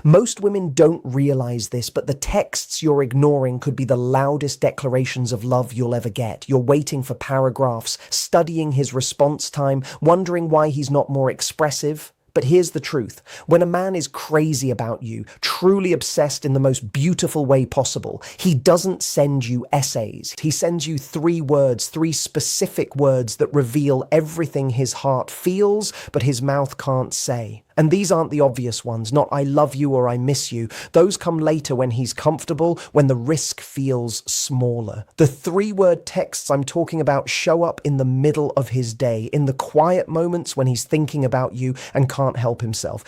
Most women don't realize this, but the texts you're ignoring could be the loudest declarations of love you'll ever get. You're waiting for paragraphs, studying his response time, wondering why he's not more expressive. But here's the truth. When a man is crazy about you, truly obsessed in the most beautiful way possible, he doesn't send you essays. He sends you 3 words, 3 specific words that reveal everything his heart feels, but his mouth can't say. And these aren't the obvious ones, not "I love you" or "I miss you." Those come later when he's comfortable, when the risk feels smaller. The 3-word texts I'm talking about show up in the middle of his day, in the quiet moments when he's thinking about you and can't help himself.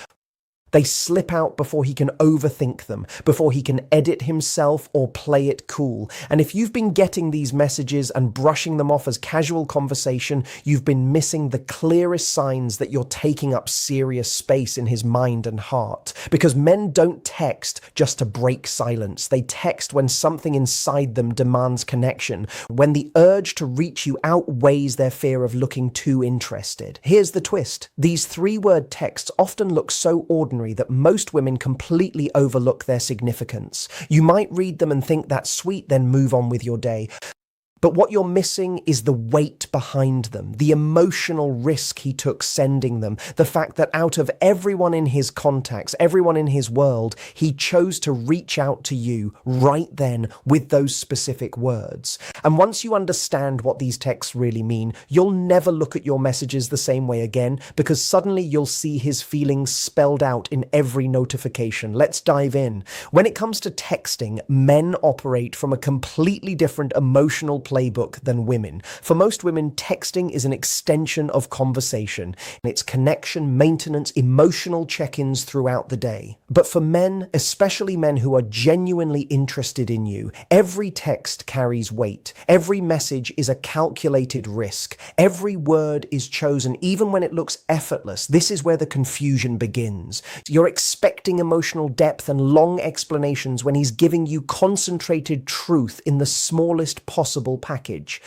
They slip out before he can overthink them, before he can edit himself or play it cool. And if you've been getting these messages and brushing them off as casual conversation, you've been missing the clearest signs that you're taking up serious space in his mind and heart. Because men don't text just to break silence. They text when something inside them demands connection, when the urge to reach you outweighs their fear of looking too interested. Here's the twist. These 3-word texts often look so ordinary that most women completely overlook their significance. You might read them and think that's sweet, then move on with your day. But what you're missing is the weight behind them, the emotional risk he took sending them, the fact that out of everyone in his contacts, everyone in his world, he chose to reach out to you right then with those specific words. And once you understand what these texts really mean, you'll never look at your messages the same way again, because suddenly you'll see his feelings spelled out in every notification. Let's dive in. When it comes to texting, men operate from a completely different emotional playbook than women. For most women, texting is an extension of conversation. It's connection, maintenance, emotional check-ins throughout the day. But for men, especially men who are genuinely interested in you, every text carries weight. Every message is a calculated risk. Every word is chosen, even when it looks effortless. This is where the confusion begins. You're expecting emotional depth and long explanations when he's giving you concentrated truth in the smallest possible package.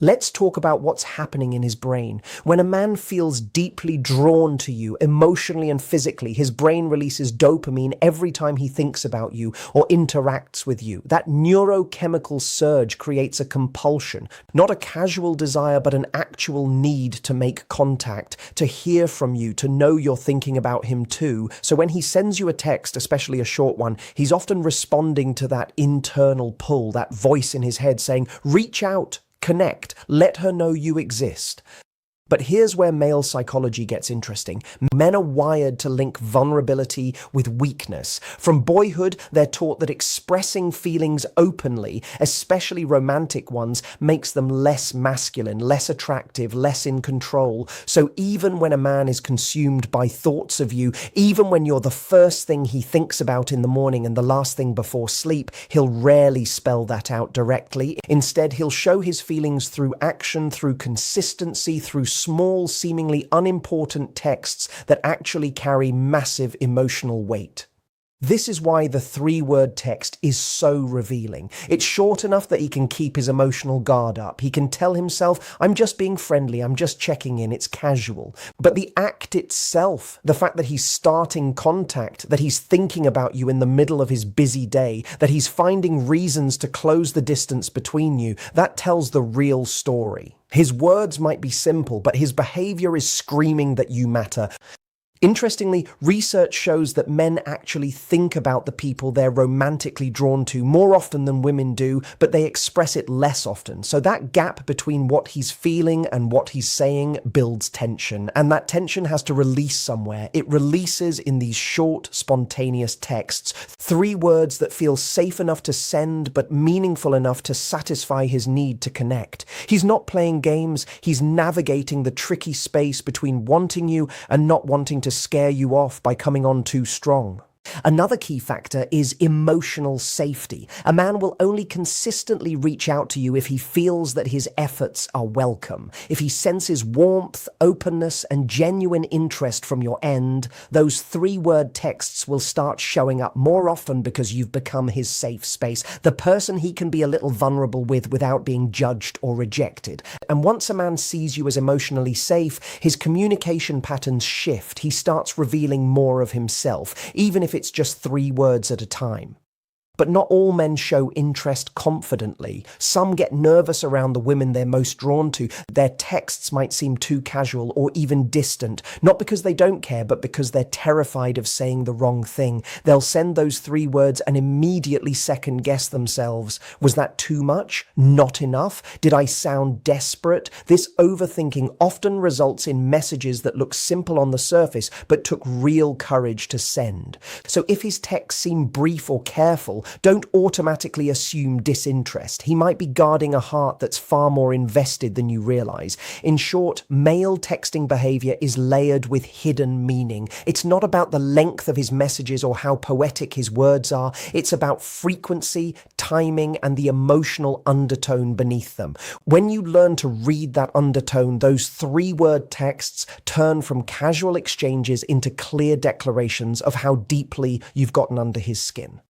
Let's talk about what's happening in his brain. When a man feels deeply drawn to you, emotionally and physically, his brain releases dopamine every time he thinks about you or interacts with you. That neurochemical surge creates a compulsion, not a casual desire, but an actual need to make contact, to hear from you, to know you're thinking about him too. So when he sends you a text, especially a short one, he's often responding to that internal pull, that voice in his head saying, "Reach out. Connect. Let her know you exist." But here's where male psychology gets interesting. Men are wired to link vulnerability with weakness. From boyhood, they're taught that expressing feelings openly, especially romantic ones, makes them less masculine, less attractive, less in control. So even when a man is consumed by thoughts of you, even when you're the first thing he thinks about in the morning and the last thing before sleep, he'll rarely spell that out directly. Instead, he'll show his feelings through action, through consistency, through small, seemingly unimportant texts that actually carry massive emotional weight. This is why the 3-word text is so revealing. It's short enough that he can keep his emotional guard up. He can tell himself, "I'm just being friendly, I'm just checking in, it's casual." But the act itself, the fact that he's starting contact, that he's thinking about you in the middle of his busy day, that he's finding reasons to close the distance between you, that tells the real story. His words might be simple, but his behavior is screaming that you matter. Interestingly, research shows that men actually think about the people they're romantically drawn to more often than women do, but they express it less often. So that gap between what he's feeling and what he's saying builds tension, and that tension has to release somewhere. It releases in these short, spontaneous texts, 3 words that feel safe enough to send, but meaningful enough to satisfy his need to connect. He's not playing games, he's navigating the tricky space between wanting you and not wanting to scare you off by coming on too strong. Another key factor is emotional safety. A man will only consistently reach out to you if he feels that his efforts are welcome. If he senses warmth, openness, and genuine interest from your end, those 3-word texts will start showing up more often because you've become his safe space, the person he can be a little vulnerable with without being judged or rejected. And once a man sees you as emotionally safe, his communication patterns shift. He starts revealing more of himself, even if it's it's just 3 words at a time. But not all men show interest confidently. Some get nervous around the women they're most drawn to. Their texts might seem too casual or even distant, not because they don't care, but because they're terrified of saying the wrong thing. They'll send those 3 words and immediately second guess themselves. Was that too much? Not enough? Did I sound desperate? This overthinking often results in messages that look simple on the surface, but took real courage to send. So if his texts seem brief or careful, don't automatically assume disinterest. He might be guarding a heart that's far more invested than you realize. In short, male texting behavior is layered with hidden meaning. It's not about the length of his messages or how poetic his words are. It's about frequency, timing, and the emotional undertone beneath them. When you learn to read that undertone, those 3-word texts turn from casual exchanges into clear declarations of how deeply you've gotten under his skin.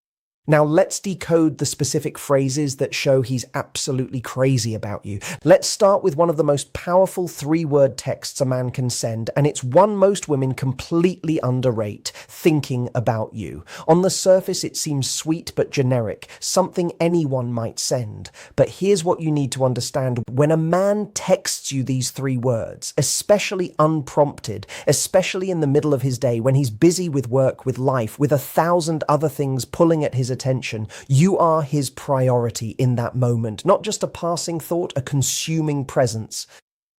Now let's decode the specific phrases that show he's absolutely crazy about you. Let's start with one of the most powerful 3-word texts a man can send, and it's one most women completely underrate: thinking about you. On the surface, it seems sweet but generic, something anyone might send. But here's what you need to understand. When a man texts you these 3 words, especially unprompted, especially in the middle of his day, when he's busy with work, with life, with 1,000 other things pulling at his attention, you are his priority in that moment, not just a passing thought, a consuming presence.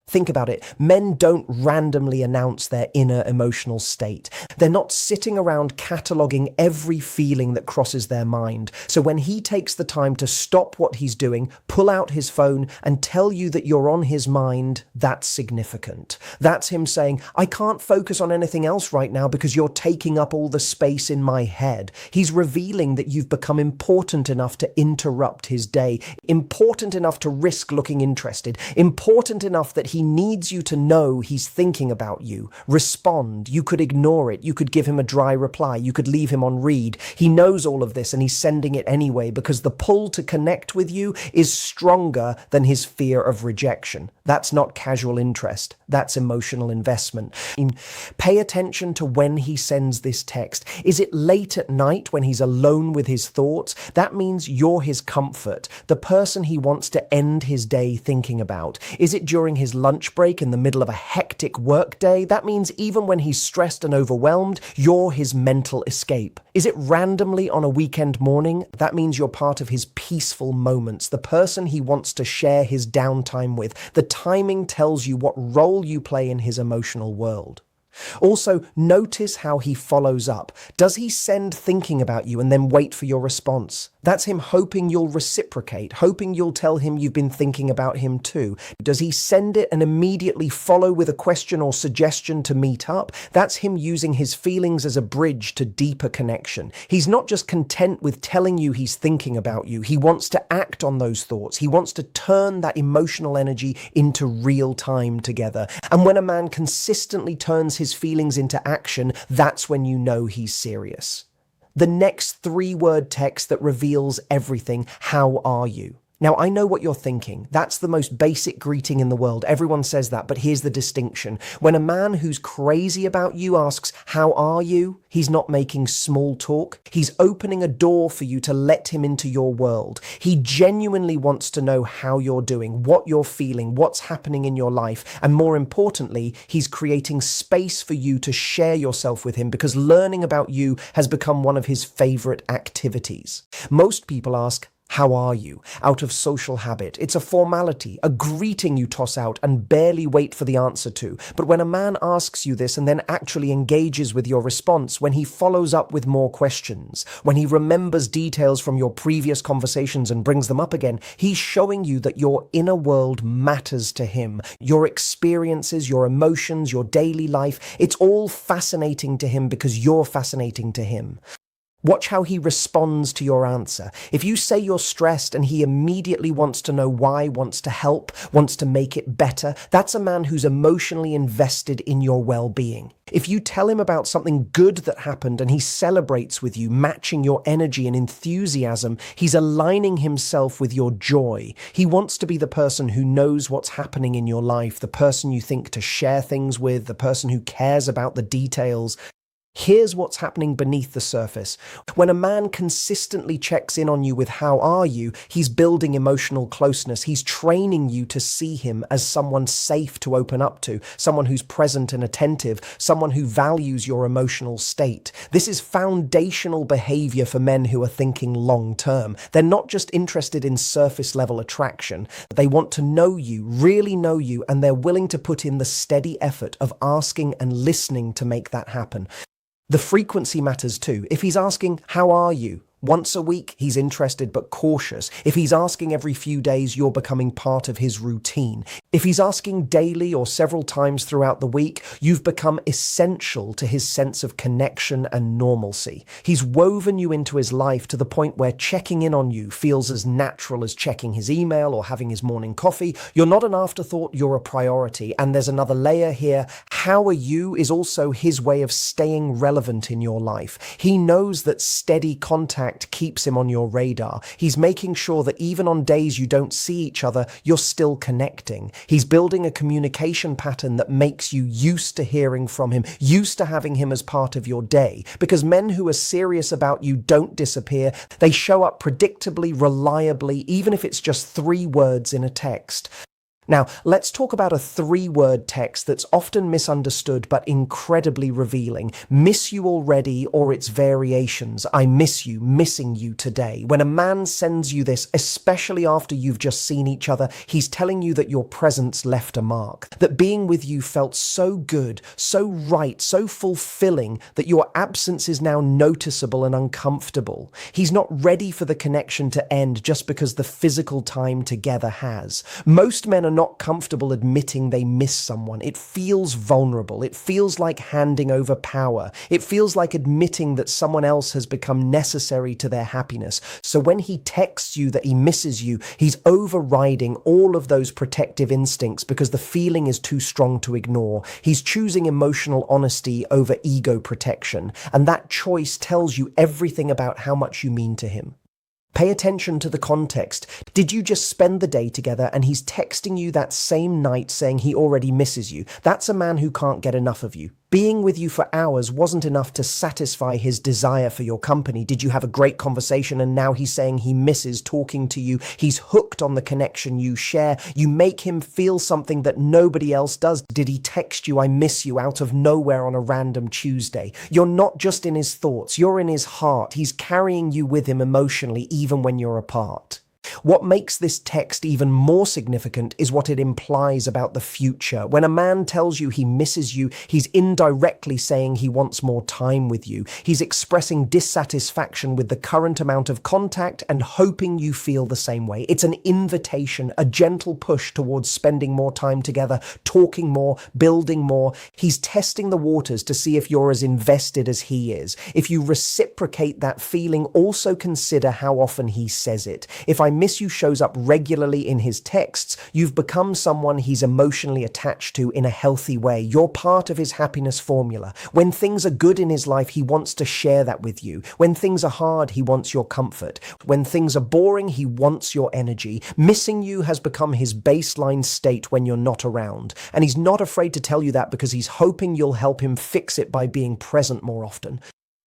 Think about it. Men don't randomly announce their inner emotional state. They're not sitting around cataloguing every feeling that crosses their mind. So when he takes the time to stop what he's doing, pull out his phone, and tell you that you're on his mind, that's significant. That's him saying, I can't focus on anything else right now because you're taking up all the space in my head. He's revealing that you've become important enough to interrupt his day, important enough to risk looking interested, important enough that he needs you to know he's thinking about you. Respond. You could ignore it. You could give him a dry reply. You could leave him on read. He knows all of this and he's sending it anyway because the pull to connect with you is stronger than his fear of rejection. That's not casual interest. That's emotional investment. Pay attention to when he sends this text. Is it late at night when he's alone with his thoughts? That means you're his comfort, the person he wants to end his day thinking about. Is it during his lunch break in the middle of a hectic work day? That means even when he's stressed and overwhelmed, you're his mental escape. Is it randomly on a weekend morning? That means you're part of his peaceful moments, the person he wants to share his downtime with. The timing tells you what role you play in his emotional world. Also, notice how he follows up. Does he send thinking about you and then wait for your response? That's him hoping you'll reciprocate, hoping you'll tell him you've been thinking about him too. Does he send it and immediately follow with a question or suggestion to meet up? That's him using his feelings as a bridge to deeper connection. He's not just content with telling you he's thinking about you. He wants to act on those thoughts. He wants to turn that emotional energy into real time together. And when a man consistently turns his feelings into action, that's when you know he's serious. The next 3-word text that reveals everything: how are you? Now, I know what you're thinking. That's the most basic greeting in the world. Everyone says that, but here's the distinction. When a man who's crazy about you asks, how are you? He's not making small talk. He's opening a door for you to let him into your world. He genuinely wants to know how you're doing, what you're feeling, what's happening in your life. And more importantly, he's creating space for you to share yourself with him because learning about you has become one of his favorite activities. Most people ask, how are you? Out of social habit. It's a formality, a greeting you toss out and barely wait for the answer to. But when a man asks you this and then actually engages with your response, when he follows up with more questions, when he remembers details from your previous conversations and brings them up again, he's showing you that your inner world matters to him. Your experiences, your emotions, your daily life, it's all fascinating to him because you're fascinating to him. Watch how he responds to your answer. If you say you're stressed and he immediately wants to know why, wants to help, wants to make it better, that's a man who's emotionally invested in your well-being. If you tell him about something good that happened and he celebrates with you, matching your energy and enthusiasm, he's aligning himself with your joy. He wants to be the person who knows what's happening in your life, the person you think to share things with, the person who cares about the details. Here's what's happening beneath the surface. When a man consistently checks in on you with "how are you," he's building emotional closeness. He's training you to see him as someone safe to open up to, someone who's present and attentive, someone who values your emotional state. This is foundational behavior for men who are thinking long term. They're not just interested in surface level attraction. They want to know you, really know you, and they're willing to put in the steady effort of asking and listening to make that happen. The frequency matters too. If he's asking, "How are you?" once a week, he's interested but cautious. If he's asking every few days, you're becoming part of his routine. If he's asking daily or several times throughout the week, you've become essential to his sense of connection and normalcy. He's woven you into his life to the point where checking in on you feels as natural as checking his email or having his morning coffee. You're not an afterthought, you're a priority. And there's another layer here. How are you is also his way of staying relevant in your life. He knows that steady contact keeps him on your radar. He's making sure that even on days you don't see each other, you're still connecting. He's building a communication pattern that makes you used to hearing from him, used to having him as part of your day. Because men who are serious about you don't disappear. They show up predictably, reliably, even if it's just 3 words in a text. Now, let's talk about a 3-word text that's often misunderstood but incredibly revealing. Miss you already, or its variations. I miss you, missing you today. When a man sends you this, especially after you've just seen each other, he's telling you that your presence left a mark, that being with you felt so good, so right, so fulfilling that your absence is now noticeable and uncomfortable. He's not ready for the connection to end just because the physical time together has. Most men are not comfortable admitting they miss someone. It feels vulnerable. It feels like handing over power. It feels like admitting that someone else has become necessary to their happiness. So when he texts you that he misses you, he's overriding all of those protective instincts because the feeling is too strong to ignore. He's choosing emotional honesty over ego protection, and that choice tells you everything about how much you mean to him. Pay attention to the context. Did you just spend the day together and he's texting you that same night saying he already misses you? That's a man who can't get enough of you. Being with you for hours wasn't enough to satisfy his desire for your company. Did you have a great conversation and now he's saying he misses talking to you? He's hooked on the connection you share. You make him feel something that nobody else does. Did he text you, "I miss you," out of nowhere on a random Tuesday? You're not just in his thoughts, you're in his heart. He's carrying you with him emotionally, even when you're apart. What makes this text even more significant is what it implies about the future. When a man tells you he misses you, he's indirectly saying he wants more time with you. He's expressing dissatisfaction with the current amount of contact and hoping you feel the same way. It's an invitation, a gentle push towards spending more time together, talking more, building more. He's testing the waters to see if you're as invested as he is. If you reciprocate that feeling, also consider how often he says it. If "I miss you" shows up regularly in his texts, you've become someone he's emotionally attached to in a healthy way. You're part of his happiness formula. When things are good in his life, he wants to share that with you. When things are hard, he wants your comfort. When things are boring, he wants your energy. Missing you has become his baseline state when you're not around. And he's not afraid to tell you that because he's hoping you'll help him fix it by being present more often.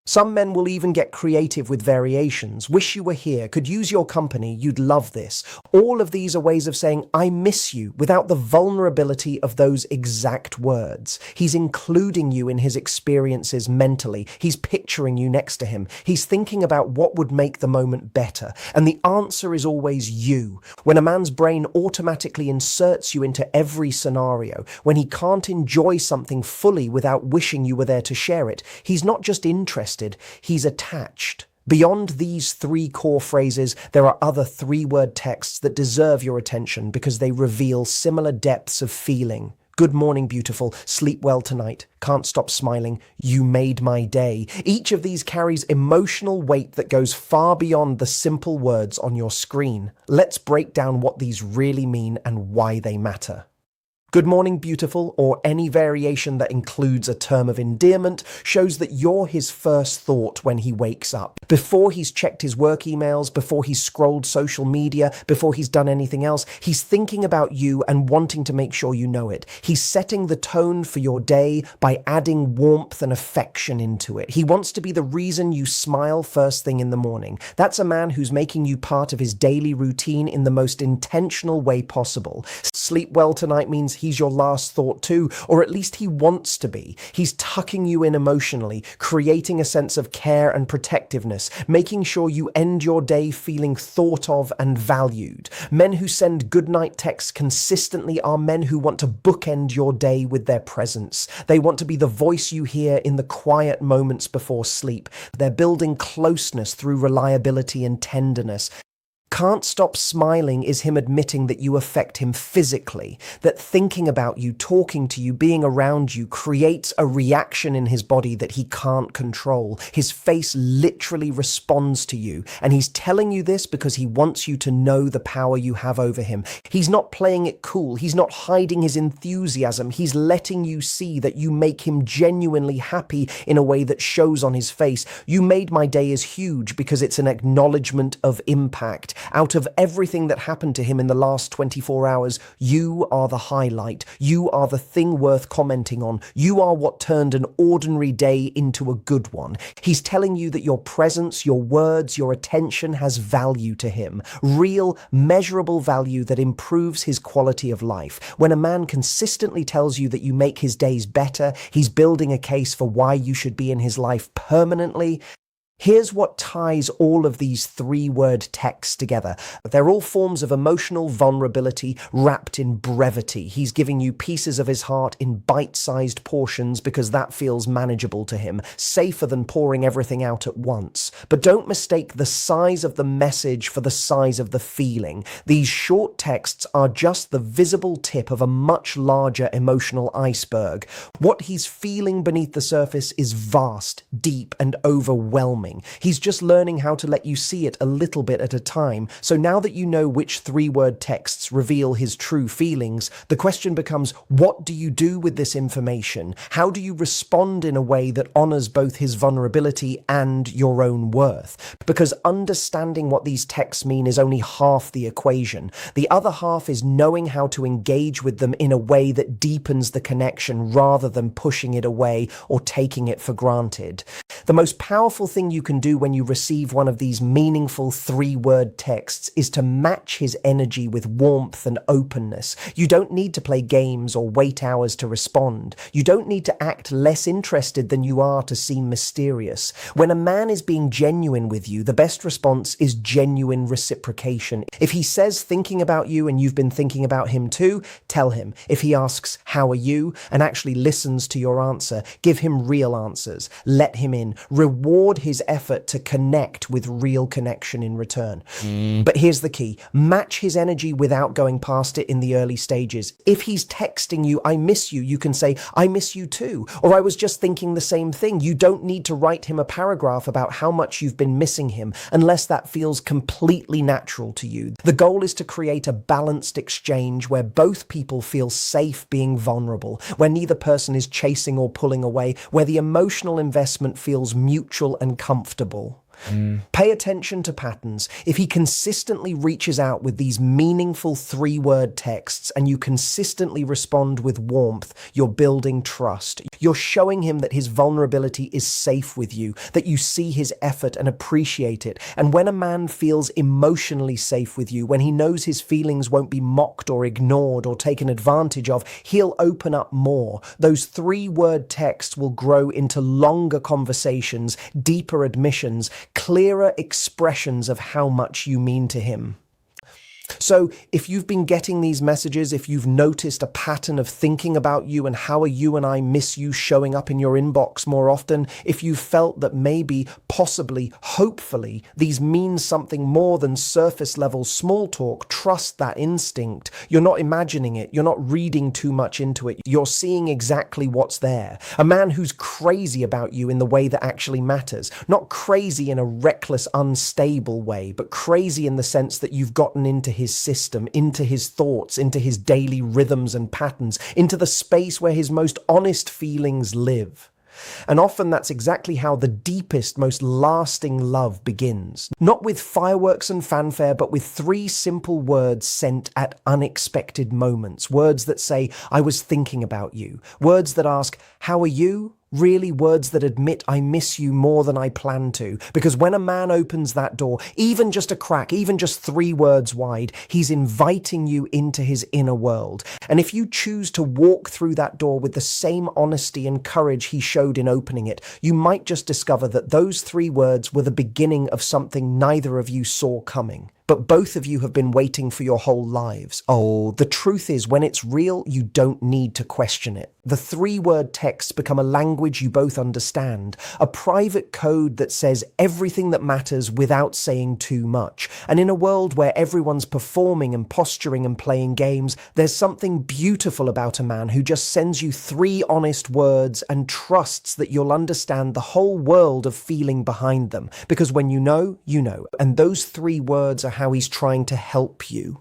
Some men will even get creative with variations. "Wish you were here, could use your company, you'd love this." All of these are ways of saying "I miss you" without the vulnerability of those exact words. He's including you in his experiences mentally. He's picturing you next to him. He's thinking about what would make the moment better. And the answer is always you. When a man's brain automatically inserts you into every scenario, when he can't enjoy something fully without wishing you were there to share it, he's not just interested, he's attached. Beyond these 3 core phrases, there are other 3-word texts that deserve your attention because they reveal similar depths of feeling. "Good morning, beautiful. Sleep well tonight. Can't stop smiling. You made my day." Each of these carries emotional weight that goes far beyond the simple words on your screen. Let's break down what these really mean and why they matter. Good morning, beautiful, or any variation that includes a term of endearment, shows that you're his first thought when he wakes up. Before he's checked his work emails, before he's scrolled social media, before he's done anything else, he's thinking about you and wanting to make sure you know it. He's setting the tone for your day by adding warmth and affection into it. He wants to be the reason you smile first thing in the morning. That's a man who's making you part of his daily routine in the most intentional way possible. Sleep well tonight means he's your last thought too, or at least he wants to be. He's tucking you in emotionally, creating a sense of care and protectiveness, making sure you end your day feeling thought of and valued. Men who send goodnight texts consistently are men who want to bookend your day with their presence. They want to be the voice you hear in the quiet moments before sleep. They're building closeness through reliability and tenderness. Can't stop smiling is him admitting that you affect him physically, that thinking about you, talking to you, being around you creates a reaction in his body that he can't control. His face literally responds to you, and he's telling you this because he wants you to know the power you have over him. He's not playing it cool. He's not hiding his enthusiasm. He's letting you see that you make him genuinely happy in a way that shows on his face. You made my day is huge because it's an acknowledgement of impact. Out of everything that happened to him in the last 24 hours, you are the highlight. You are the thing worth commenting on. You are what turned an ordinary day into a good one. He's telling you that your presence, your words, your attention has value to him. Real, measurable value that improves his quality of life. When a man consistently tells you that you make his days better, he's building a case for why you should be in his life permanently. Here's what ties all of these three-word texts together. They're all forms of emotional vulnerability wrapped in brevity. He's giving you pieces of his heart in bite-sized portions because that feels manageable to him, safer than pouring everything out at once. But don't mistake the size of the message for the size of the feeling. These short texts are just the visible tip of a much larger emotional iceberg. What he's feeling beneath the surface is vast, deep, and overwhelming. He's just learning how to let you see it a little bit at a time. So now that you know which three-word texts reveal his true feelings, the question becomes, what do you do with this information? How do you respond in a way that honors both his vulnerability and your own worth? Because understanding what these texts mean is only half the equation. The other half is knowing how to engage with them in a way that deepens the connection rather than pushing it away or taking it for granted. The most powerful thing you can do when you receive one of these meaningful three-word texts is to match his energy with warmth and openness. You don't need to play games or wait hours to respond. You don't need to act less interested than you are to seem mysterious. When a man is being genuine with you, the best response is genuine reciprocation. If he says thinking about you and you've been thinking about him too, tell him. If he asks, how are you, and actually listens to your answer, give him real answers. Let him in. Reward his effort to connect with real connection in return. But here's the key. Match his energy without going past it in the early stages. If he's texting you, I miss you, you can say, I miss you too. Or I was just thinking the same thing. You don't need to write him a paragraph about how much you've been missing him unless that feels completely natural to you. The goal is to create a balanced exchange where both people feel safe being vulnerable, where neither person is chasing or pulling away, where the emotional investment feels mutual and comfortable. Pay attention to patterns. If he consistently reaches out with these meaningful three-word texts and you consistently respond with warmth, you're building trust. You're showing him that his vulnerability is safe with you, that you see his effort and appreciate it. And when a man feels emotionally safe with you, when he knows his feelings won't be mocked or ignored or taken advantage of, he'll open up more. Those three-word texts will grow into longer conversations, deeper admissions, clearer expressions of how much you mean to him. So if you've been getting these messages, if you've noticed a pattern of thinking about you and how are you and I miss you showing up in your inbox more often, if you felt that maybe, possibly, hopefully, these mean something more than surface level small talk, trust that instinct. You're not imagining it. You're not reading too much into it. You're seeing exactly what's there. A man who's crazy about you in the way that actually matters. Not crazy in a reckless, unstable way, but crazy in the sense that you've gotten into his his system, into his thoughts, into his daily rhythms and patterns, into the space where his most honest feelings live. And often that's exactly how the deepest, most lasting love begins. Not with fireworks and fanfare, but with three simple words sent at unexpected moments. Words that say, "I was thinking about you." Words that ask, "How are you?" Really, words that admit, "I miss you more than I plan to." Because when a man opens that door, even just a crack, even just 3 words wide, he's inviting you into his inner world. And if you choose to walk through that door with the same honesty and courage he showed in opening it, you might just discover that those 3 words were the beginning of something neither of you saw coming. But both of you have been waiting for your whole lives. Oh, the truth is, when it's real, you don't need to question it. The 3-word texts become a language you both understand, a private code that says everything that matters without saying too much. And in a world where everyone's performing and posturing and playing games, there's something beautiful about a man who just sends you 3 honest words and trusts that you'll understand the whole world of feeling behind them. Because when you know, you know. And those 3 words are how he's trying to help you.